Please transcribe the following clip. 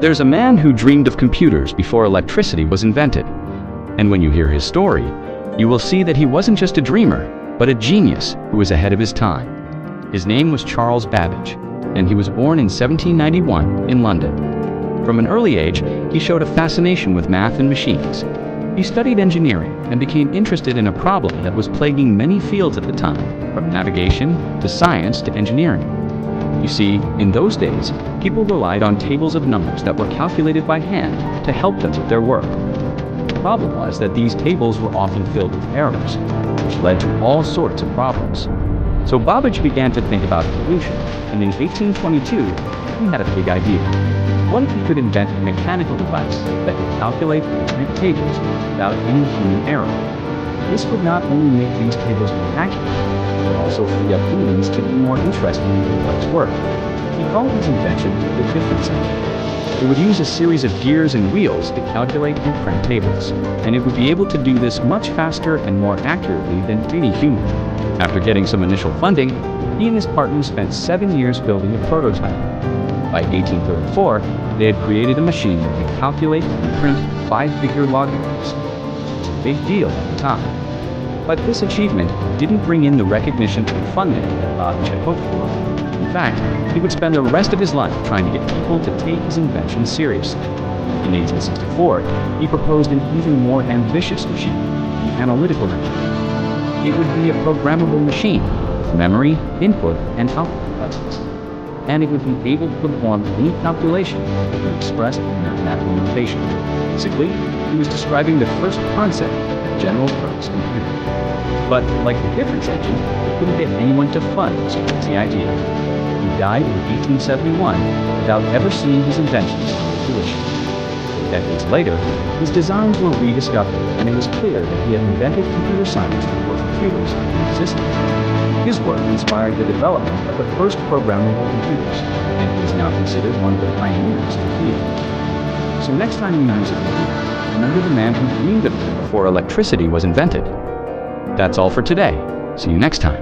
There's a man who dreamed of computers before electricity was invented. And when you hear his story, you will see that he wasn't just a dreamer, but a genius who was ahead of his time. His name was Charles Babbage, and he was born in 1791 in London. From an early age, he showed a fascination with math and machines. He studied engineering and became interested in a problem that was plaguing many fields at the time, from navigation to science to engineering. You see, in those days, people relied on tables of numbers that were calculated by hand to help them with their work. The problem was that these tables were often filled with errors, which led to all sorts of problems. So Babbage began to think about a solution, and in 1822, he had a big idea. What if he could invent a mechanical device that could calculate and print tables without any human error? This would not only make these tables more accurate, but also free up humans to do more interesting and complex work. He called his invention the difference engine. It would use a series of gears and wheels to calculate and print tables, and it would be able to do this much faster and more accurately than any human. After getting some initial funding, he and his partner spent 7 years building a prototype. By 1834, they had created a machine that could calculate and print 5-figure logarithms. It was a big deal at the time. But this achievement didn't bring in the recognition and funding that Babbage had hoped for. In fact, he would spend the rest of his life trying to get people to take his invention seriously. In 1864, he proposed an even more ambitious machine, the analytical machine. It would be a programmable machine with memory, input, and output buttons. And it would be able to perform any calculation that could be expressed in mathematical notation. Basically, he was describing the first concept of general-purpose computer. But like the difference engine, he couldn't get anyone to fund this crazy idea. He died in 1871 without ever seeing his inventions come to fruition. Decades later, his designs were rediscovered, and it was clear that he had invented computer science before computers even existed. His work inspired the development of the first programmable computers, and he is now considered one of the pioneers of the field. So next time you use a computer, remember the man who dreamed of it before electricity was invented. That's all for today. See you next time.